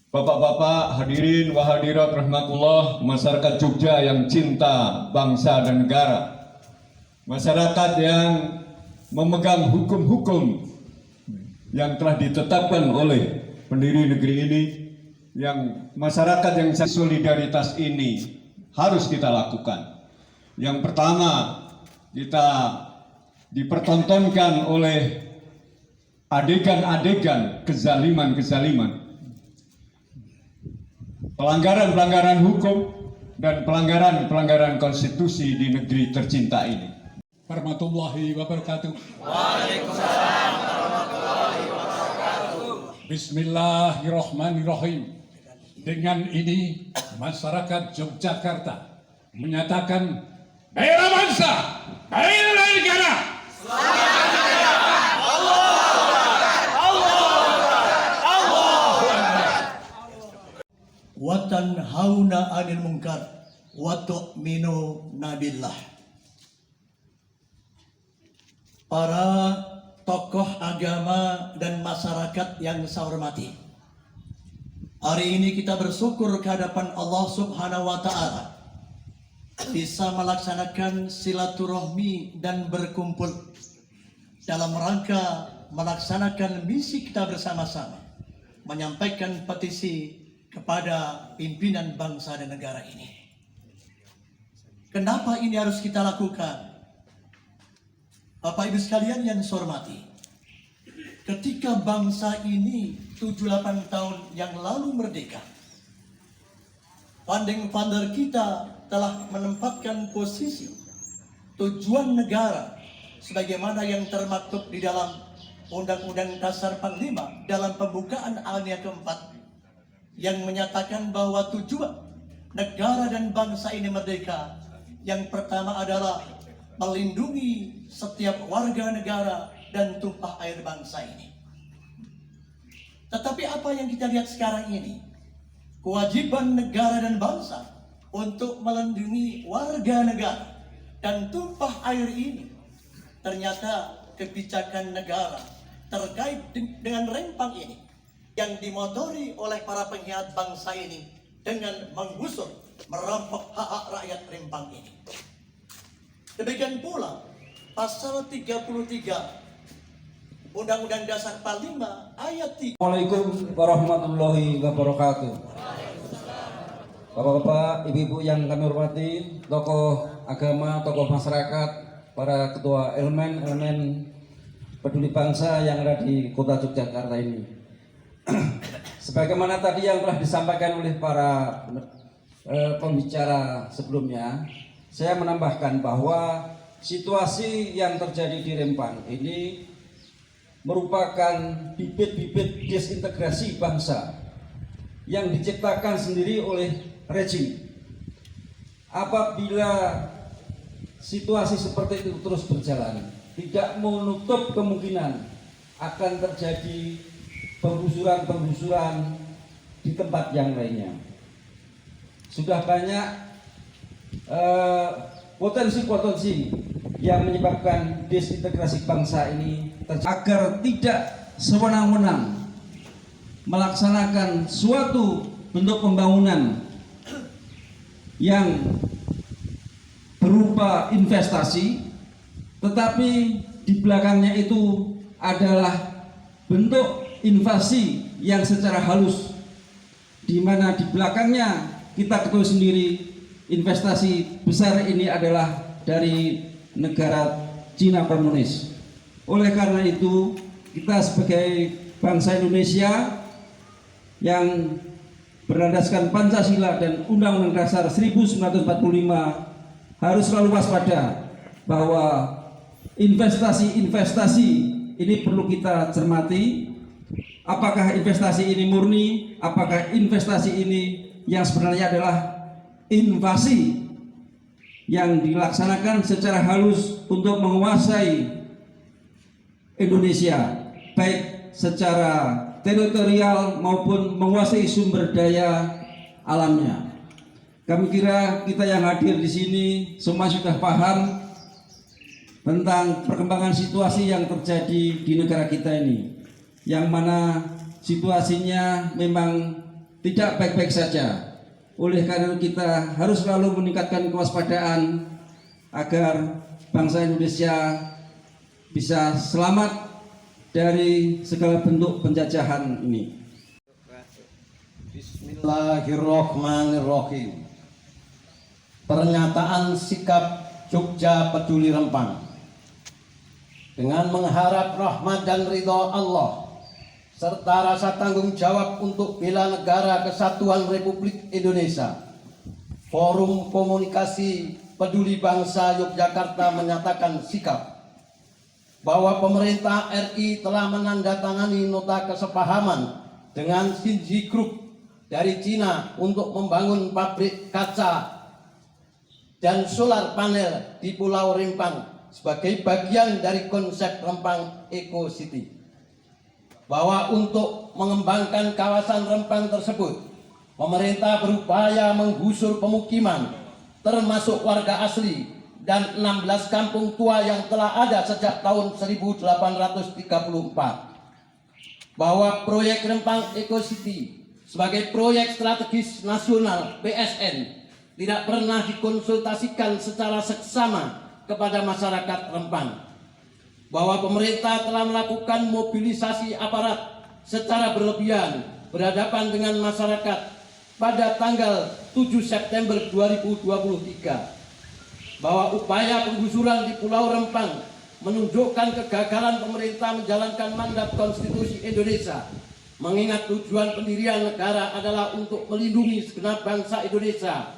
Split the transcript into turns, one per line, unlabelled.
Bapak-bapak, hadirin wa hadirat rahmatullah, masyarakat Jogja yang cinta bangsa dan negara, masyarakat yang memegang hukum-hukum yang telah ditetapkan oleh pendiri negeri ini, yang masyarakat yang solidaritas ini harus kita lakukan. Yang pertama, kita dipertontonkan oleh adegan-adegan kezaliman-kezaliman, pelanggaran-pelanggaran hukum dan pelanggaran-pelanggaran konstitusi di negeri tercinta ini.
Warahmatullahi wabarakatuh.
Waalaikumsalam warahmatullahi wabarakatuh.
Bismillahirrahmanirrahim. Dengan ini masyarakat Yogyakarta menyatakan bela bangsa, bela negara.
Wa tanhauna 'anil munkar wa tu'minuna billah. Para tokoh agama dan masyarakat yang saya hormati, hari ini kita bersyukur ke hadapan Allah Subhanahu wa Ta'ala bisa melaksanakan silaturahmi dan berkumpul dalam rangka melaksanakan misi kita bersama-sama, menyampaikan petisi kepada pimpinan bangsa dan negara ini. Kenapa ini harus kita lakukan? Bapak Ibu sekalian yang saya hormati, ketika bangsa ini 78 tahun yang lalu merdeka, founding father kita telah menempatkan posisi tujuan negara sebagaimana yang termaktub di dalam Undang-Undang Dasar 45 dalam pembukaan alinea keempat, yang menyatakan bahwa tujuan negara dan bangsa ini merdeka yang pertama adalah melindungi setiap warga negara dan tumpah air bangsa ini. Tetapi apa yang kita lihat sekarang ini, kewajiban negara dan bangsa untuk melindungi warga negara dan tumpah air ini, ternyata kebijakan negara terkait dengan rempang ini yang dimotori oleh para pengkhianat bangsa ini dengan menggusur, merampok hak-hak rakyat Rempang ini. Demikian pula pasal 33 Undang-Undang Dasar 45 ayat 3.
Assalamualaikum warahmatullahi wabarakatuh. Bapak-bapak, ibu-ibu yang kami hormati, tokoh agama, tokoh masyarakat, para ketua elemen peduli bangsa yang ada di kota Yogyakarta ini. Sebagaimana tadi yang telah disampaikan oleh para pembicara sebelumnya, saya menambahkan bahwa situasi yang terjadi di Rempang ini merupakan bibit-bibit desintegrasi bangsa yang diciptakan sendiri oleh rejim. Apabila situasi seperti itu terus berjalan, tidak menutup kemungkinan akan terjadi penggusuran di tempat yang lainnya. Sudah banyak potensi-potensi yang menyebabkan desintegrasi bangsa ini agar tidak sewenang-wenang melaksanakan suatu bentuk pembangunan yang berupa investasi, tetapi di belakangnya itu adalah bentuk invasi yang secara halus, di mana di belakangnya kita ketahui sendiri investasi besar ini adalah dari negara Cina komunis. Oleh karena itu, kita sebagai bangsa Indonesia yang berlandaskan Pancasila dan Undang-Undang Dasar 1945 harus selalu waspada bahwa investasi ini perlu kita cermati. Apakah investasi ini murni? Apakah investasi ini yang sebenarnya adalah invasi yang dilaksanakan secara halus untuk menguasai Indonesia, baik secara teritorial maupun menguasai sumber daya alamnya. Kami kira kita yang hadir di sini semua sudah paham tentang perkembangan situasi yang terjadi di negara kita ini, yang mana situasinya memang tidak baik-baik saja. Oleh karena itu kita harus selalu meningkatkan kewaspadaan agar bangsa Indonesia bisa selamat dari segala bentuk penjajahan ini.
Bismillahirrahmanirrahim. Pernyataan sikap Jogja Peduli Rempang. Dengan mengharap rahmat dan ridho Allah serta rasa tanggung jawab untuk bela negara kesatuan Republik Indonesia, Forum Komunikasi Peduli Bangsa Yogyakarta menyatakan sikap bahwa pemerintah RI telah menandatangani nota kesepahaman dengan Xinji Group dari Cina untuk membangun pabrik kaca dan solar panel di Pulau Rempang sebagai bagian dari konsep Rempang Eco City. Bahwa untuk mengembangkan kawasan Rempang tersebut, pemerintah berupaya menggusur pemukiman termasuk warga asli dan 16 kampung tua yang telah ada sejak tahun 1834. Bahwa proyek Rempang Eco City sebagai proyek strategis nasional PSN tidak pernah dikonsultasikan secara seksama kepada masyarakat Rempang. Bahwa pemerintah telah melakukan mobilisasi aparat secara berlebihan berhadapan dengan masyarakat pada tanggal 7 September 2023. Bahwa upaya penggusuran di Pulau Rempang menunjukkan kegagalan pemerintah menjalankan mandat konstitusi Indonesia, mengingat tujuan pendirian negara adalah untuk melindungi segenap bangsa Indonesia